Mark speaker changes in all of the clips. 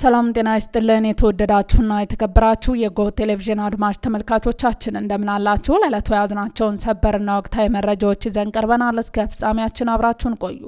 Speaker 1: ሰላም ጤና ይስጥልን የተወደዳችሁና የተከበራችሁ የጎ ቴሌቪዥን አድማጭ ተመልካቾቻችን እንደምን አላችሁ? ለዕለቱ ያዝናቸውን ሰበርና ወቅታዊ መረጃዎች ይዘን ቀርበናል። እስከ ፍጻሜያችን አብራችሁን ቆዩ።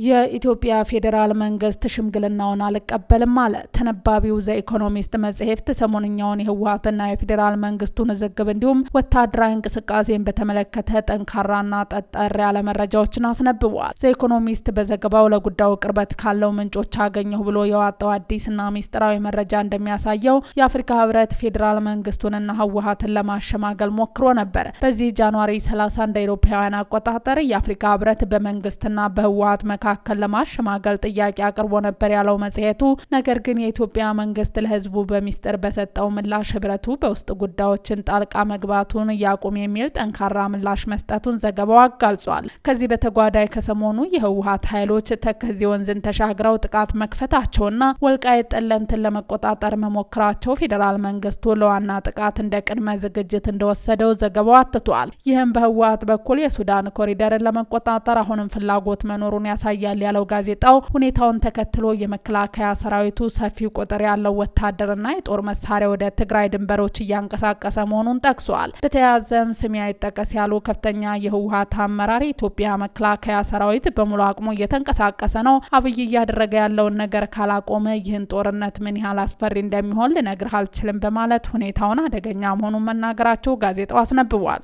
Speaker 1: የኢትዮጵያ ፌዴራል መንግስት ሽምግልናውን አልቀበልም አለ። ተነባቢው ዘ ኢኮኖሚስት መጽሔት ሰሞንኛውን የህወሓትና የፌዴራል መንግስቱን ውዝግብ እንዲሁም ወታደራዊ እንቅስቃሴን በተመለከተ ጠንካራና ጠጠር ያለ መረጃዎችን አስነብቧል። ዘ ኢኮኖሚስት በዘገባው ለጉዳዩ ቅርበት ካለው ምንጮች አገኘሁ ብሎ የዋጣው አዲስና ሚስጥራዊ መረጃ እንደሚያሳየው የአፍሪካ ህብረት ፌዴራል መንግስቱንና ህወሓትን ለማሸማገል ሞክሮ ነበር። በዚህ ጃንዋሪ 30 እንደ አውሮፓውያን አቆጣጠር የአፍሪካ ህብረት በመንግስትና በህወሓት መካከል ለማሸማገል ጥያቄ አቅርቦ ነበር ያለው መጽሔቱ። ነገር ግን የኢትዮጵያ መንግስት ለህዝቡ በሚስጥር በሰጠው ምላሽ ህብረቱ በውስጥ ጉዳዮችን ጣልቃ መግባቱን ያቁም የሚል ጠንካራ ምላሽ መስጠቱን ዘገባው አጋልጿል። ከዚህ በተጓዳይ ከሰሞኑ የህወሓት ኃይሎች ተከዜ ወንዝን ተሻግረው ጥቃት መክፈታቸውና ወልቃይት ጠለምትን ለመቆጣጠር መሞከራቸው ፌዴራል መንግስቱ ለዋና ጥቃት እንደ ቅድመ ዝግጅት እንደወሰደው ዘገባው አትቷል። ይህም በህወሓት በኩል የሱዳን ኮሪደርን ለመቆጣጠር አሁንም ፍላጎት መኖሩን ያሳያል ያለው ጋዜጣው ሁኔታውን ተከትሎ የመከላከያ ሰራዊቱ ሰፊ ቁጥር ያለው ወታደርና የጦር መሳሪያ ወደ ትግራይ ድንበሮች እያንቀሳቀሰ መሆኑን ጠቅሷል። በተያያዘም ስም አይጠቀስ ያሉ ከፍተኛ የህወሓት አመራር የኢትዮጵያ መከላከያ ሰራዊት በሙሉ አቅሙ እየተንቀሳቀሰ ነው፣ አብይ እያደረገ ያለውን ነገር ካላቆመ ይህን ጦርነት ምን ያህል አስፈሪ እንደሚሆን ልነግርህ አልችልም በማለት ሁኔታውን አደገኛ መሆኑን መናገራቸው ጋዜጣው አስነብቧል።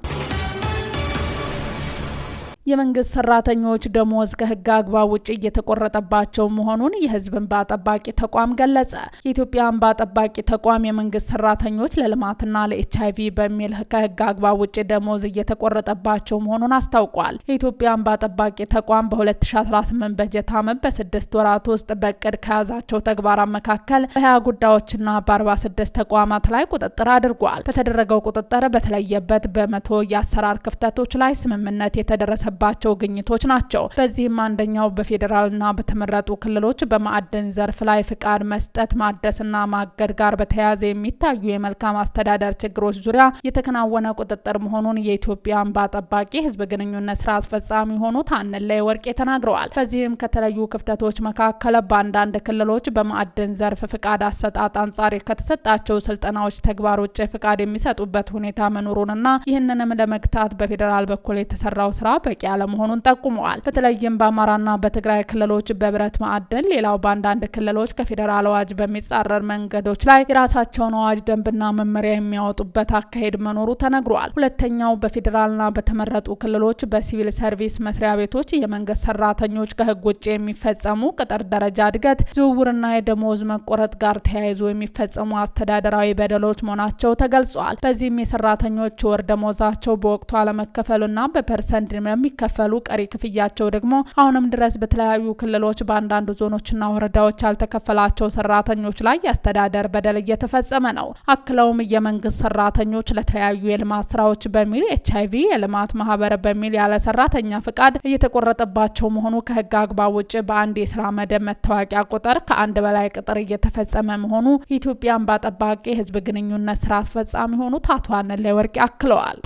Speaker 1: የመንግስት ሰራተኞች ደሞዝ ከህግ አግባብ ውጭ እየተቆረጠባቸው መሆኑን የህዝብ እንባ ጠባቂ ተቋም ገለጸ። የኢትዮጵያ እንባ ጠባቂ ተቋም የመንግስት ሰራተኞች ለልማትና ለኤችአይቪ በሚል ከህግ አግባብ ውጭ ደሞዝ እየተቆረጠባቸው መሆኑን አስታውቋል። የኢትዮጵያ እንባ ጠባቂ ተቋም በ2018 በጀት ዓመት በ6 ወራት ውስጥ በእቅድ ከያዛቸው ተግባራት መካከል በ20 ጉዳዮችና በ46 ተቋማት ላይ ቁጥጥር አድርጓል። በተደረገው ቁጥጥር በተለየበት በመቶ የአሰራር ክፍተቶች ላይ ስምምነት የተደረሰ ባቸው ግኝቶች ናቸው። በዚህም አንደኛው በፌዴራልና በተመረጡ ክልሎች በማዕድን ዘርፍ ላይ ፍቃድ መስጠት ማደስና ማገድ ጋር በተያያዘ የሚታዩ የመልካም አስተዳደር ችግሮች ዙሪያ የተከናወነ ቁጥጥር መሆኑን የኢትዮጵያ እንባ ጠባቂ ህዝብ ግንኙነት ስራ አስፈጻሚ የሆኑት አንላይ ወርቄ ተናግረዋል። በዚህም ከተለዩ ክፍተቶች መካከል በአንዳንድ ክልሎች በማዕድን ዘርፍ ፍቃድ አሰጣጥ አንጻር ከተሰጣቸው ስልጠናዎች ተግባር ውጭ ፍቃድ የሚሰጡበት ሁኔታ መኖሩንና ይህንንም ለመግታት በፌዴራል በኩል የተሰራው ስራ በቂ ያለመሆኑን ጠቁመዋል። በተለይም በአማራና በትግራይ ክልሎች በብረት ማዕድን፣ ሌላው በአንዳንድ ክልሎች ከፌዴራል አዋጅ በሚጻረር መንገዶች ላይ የራሳቸውን አዋጅ ደንብና መመሪያ የሚያወጡበት አካሄድ መኖሩ ተነግሯል። ሁለተኛው በፌዴራልና በተመረጡ ክልሎች በሲቪል ሰርቪስ መስሪያ ቤቶች የመንግስት ሰራተኞች ከህግ ውጭ የሚፈጸሙ ቅጥር ደረጃ እድገት፣ ዝውውርና የደሞዝ መቆረጥ ጋር ተያይዞ የሚፈጸሙ አስተዳደራዊ በደሎች መሆናቸው ተገልጿል። በዚህም የሰራተኞች ወር ደሞዛቸው በወቅቱ አለመከፈሉና በፐርሰንት የሚከፈሉ ቀሪ ክፍያቸው ደግሞ አሁንም ድረስ በተለያዩ ክልሎች በአንዳንድ ዞኖችና ወረዳዎች ያልተከፈላቸው ሰራተኞች ላይ የአስተዳደር በደል እየተፈጸመ ነው። አክለውም የመንግስት ሰራተኞች ለተለያዩ የልማት ስራዎች በሚል ኤችአይቪ የልማት ማህበር በሚል ያለ ሰራተኛ ፍቃድ እየተቆረጠባቸው መሆኑ፣ ከህግ አግባብ ውጭ በአንድ የስራ መደብ መታወቂያ ቁጥር ከአንድ በላይ ቅጥር እየተፈጸመ መሆኑ የኢትዮጵያ እንባ ጠባቂ ህዝብ ግንኙነት ስራ አስፈጻሚ የሆኑት አቶ አንላይ ወርቄ አክለዋል።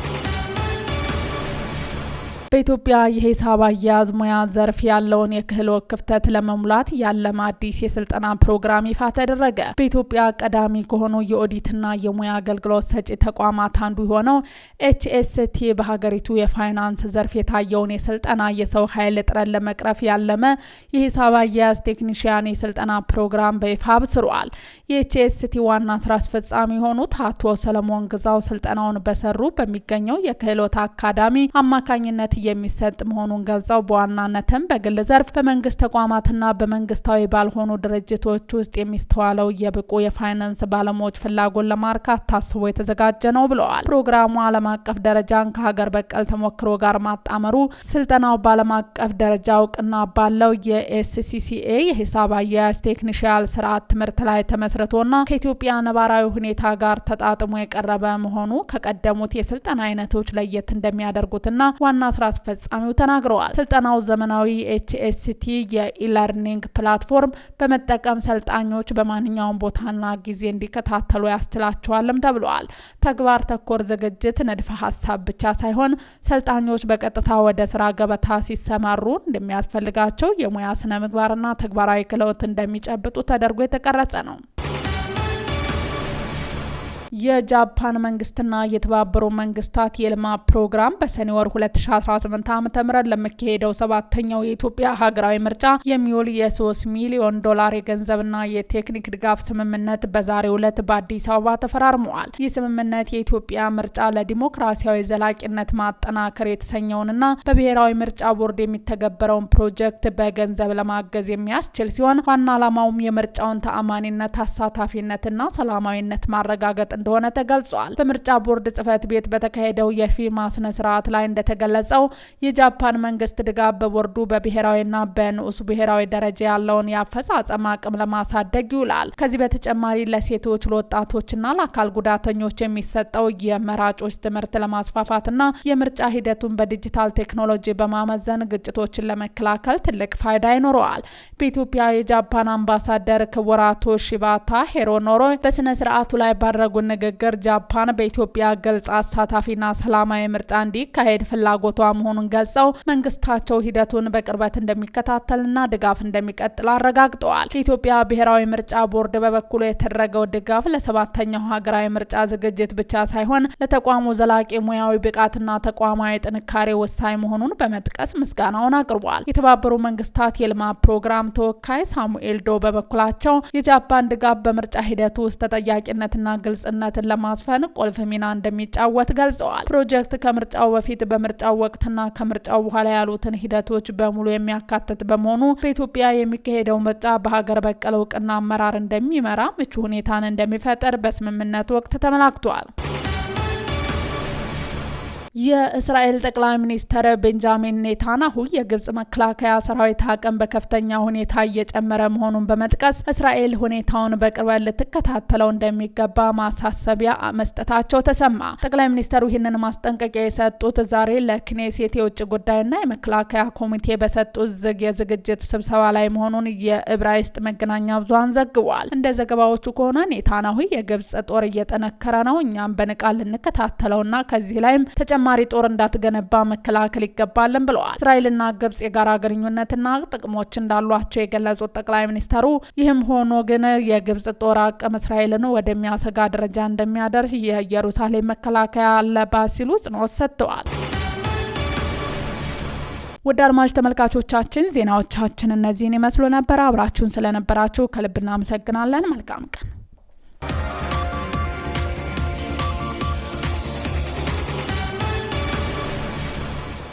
Speaker 1: በኢትዮጵያ የሂሳብ አያያዝ ሙያ ዘርፍ ያለውን የክህሎት ክፍተት ለመሙላት ያለመ አዲስ የስልጠና ፕሮግራም ይፋ ተደረገ። በኢትዮጵያ ቀዳሚ ከሆኑ የኦዲትና የሙያ አገልግሎት ሰጪ ተቋማት አንዱ የሆነው ኤችኤስቲ በሀገሪቱ የፋይናንስ ዘርፍ የታየውን የስልጠና የሰው ኃይል እጥረት ለመቅረፍ ያለመ የሂሳብ አያያዝ ቴክኒሽያን የስልጠና ፕሮግራም በይፋ አብስሯል። የኤችኤስቲ ዋና ስራ አስፈጻሚ የሆኑት አቶ ሰለሞን ግዛው ስልጠናውን በሰሩ በሚገኘው የክህሎት አካዳሚ አማካኝነት የሚሰጥ መሆኑን ገልጸው በዋናነትም በግል ዘርፍ በመንግስት ተቋማትና በመንግስታዊ ባልሆኑ ድርጅቶች ውስጥ የሚስተዋለው የብቁ የፋይናንስ ባለሙያዎች ፍላጎት ለማርካት ታስቦ የተዘጋጀ ነው ብለዋል። ፕሮግራሙ ዓለም አቀፍ ደረጃን ከሀገር በቀል ተሞክሮ ጋር ማጣመሩ ስልጠናው በዓለም አቀፍ ደረጃ እውቅና ባለው የኤስሲሲኤ የሂሳብ አያያዝ ቴክኒሻል ስርዓት ትምህርት ላይ ተመስርቶና ከኢትዮጵያ ነባራዊ ሁኔታ ጋር ተጣጥሞ የቀረበ መሆኑ ከቀደሙት የስልጠና አይነቶች ለየት እንደሚያደርጉትና ዋና ስራ አስፈጻሚው ተናግረዋል። ስልጠናው ዘመናዊ HST የኢለርኒንግ ፕላትፎርም በመጠቀም ሰልጣኞች በማንኛውም ቦታና ጊዜ እንዲከታተሉ ያስችላቸዋልም ተብሏል። ተግባር ተኮር ዝግጅት ንድፈ ሀሳብ ብቻ ሳይሆን ሰልጣኞች በቀጥታ ወደ ስራ ገበታ ሲሰማሩ እንደሚያስፈልጋቸው የሙያ ስነ ምግባርና ተግባራዊ ክህሎት እንደሚጨብጡ ተደርጎ የተቀረጸ ነው። የጃፓን መንግስትና የተባበሩት መንግስታት የልማት ፕሮግራም በሰኔ ወር 2018 ዓ.ም ለሚካሄደው 7ኛው የኢትዮጵያ ሀገራዊ ምርጫ የሚውል የ$3 ሚሊዮን የገንዘብና የቴክኒክ ድጋፍ ስምምነት በዛሬው ዕለት በአዲስ አበባ ተፈራርመዋል። ይህ ስምምነት የኢትዮጵያ ምርጫ ለዲሞክራሲያዊ ዘላቂነት ማጠናከር የተሰኘውንና በብሔራዊ ምርጫ ቦርድ የሚተገበረውን ፕሮጀክት በገንዘብ ለማገዝ የሚያስችል ሲሆን ዋና ዓላማውም የምርጫውን ተአማኒነት፣ አሳታፊነትና ሰላማዊነት ማረጋገጥ እንደሆነ ተገልጿል። በምርጫ ቦርድ ጽህፈት ቤት በተካሄደው የፊርማ ስነ ስርዓት ላይ እንደተገለጸው የጃፓን መንግስት ድጋፍ በቦርዱ በብሔራዊና በንዑስ ብሔራዊ ደረጃ ያለውን የአፈጻጸም አቅም ለማሳደግ ይውላል። ከዚህ በተጨማሪ ለሴቶች፣ ለወጣቶችና ለአካል ጉዳተኞች የሚሰጠው የመራጮች ትምህርት ለማስፋፋትና የምርጫ ሂደቱን በዲጂታል ቴክኖሎጂ በማመዘን ግጭቶችን ለመከላከል ትልቅ ፋይዳ ይኖረዋል። በኢትዮጵያ የጃፓን አምባሳደር ክቡር አቶ ሺባታ ሄሮኖሮ በስነ ስርዓቱ ላይ ባደረጉ ንግግር ጃፓን በኢትዮጵያ ግልጽ፣ አሳታፊና ሰላማዊ ምርጫ እንዲካሄድ ፍላጎቷ መሆኑን ገልጸው መንግስታቸው ሂደቱን በቅርበት እንደሚከታተልና ድጋፍ እንደሚቀጥል አረጋግጠዋል። የኢትዮጵያ ብሔራዊ ምርጫ ቦርድ በበኩሉ የተደረገው ድጋፍ ለ7ኛው ሀገራዊ ምርጫ ዝግጅት ብቻ ሳይሆን ለተቋሙ ዘላቂ ሙያዊ ብቃትና ተቋማዊ ጥንካሬ ወሳኝ መሆኑን በመጥቀስ ምስጋናውን አቅርቧል። የተባበሩት መንግስታት የልማት ፕሮግራም ተወካይ ሳሙኤል ዶ በበኩላቸው የጃፓን ድጋፍ በምርጫ ሂደቱ ውስጥ ተጠያቂነትና ግልጽነትን ለማስፈን ቁልፍ ሚና እንደሚጫወት ገልጸዋል። ፕሮጀክት ከምርጫው በፊት፣ በምርጫው ወቅትና ከምርጫው በኋላ ያሉትን ሂደቶች በሙሉ የሚያካትት በመሆኑ በኢትዮጵያ የሚካሄደው ምርጫ በሀገር በቀል እውቅና አመራር እንደሚመራ ምቹ ሁኔታን እንደሚፈጠር በስምምነቱ ወቅት ተመላክቷል። የእስራኤል ጠቅላይ ሚኒስትር ቤንጃሚን ኔታንያሁ የግብጽ መከላከያ ሰራዊት አቅም በከፍተኛ ሁኔታ እየጨመረ መሆኑን በመጥቀስ እስራኤል ሁኔታውን በቅርበት ልትከታተለው እንደሚገባ ማሳሰቢያ መስጠታቸው ተሰማ። ጠቅላይ ሚኒስትሩ ይህንን ማስጠንቀቂያ የሰጡት ዛሬ ለክኔሴት የውጭ ጉዳይና የመከላከያ ኮሚቴ በሰጡት ዝግ የዝግጅት ስብሰባ ላይ መሆኑን የዕብራይስጥ መገናኛ ብዙሃን ዘግቧል። እንደ ዘገባዎቹ ከሆነ ኔታንያሁ የግብጽ ጦር እየጠነከረ ነው፣ እኛም በንቃት ልንከታተለውና ከዚህ ላይም ተጨማሪ ጦር እንዳትገነባ መከላከል ይገባልን ብለዋል። እስራኤልና ግብጽ የጋራ ግንኙነትና ጥቅሞች እንዳሏቸው የገለጹት ጠቅላይ ሚኒስትሩ ይህም ሆኖ ግን የግብጽ ጦር አቅም እስራኤልን ወደሚያሰጋ ደረጃ እንደሚያደርስ የኢየሩሳሌም መከላከያ አለባት ሲሉ ጽኖት ሰጥተዋል። ውድ አድማጭ ተመልካቾቻችን ዜናዎቻችን እነዚህን ይመስሉ ነበር። አብራችሁን ስለነበራችሁ ከልብ እናመሰግናለን። መልካም ቀን።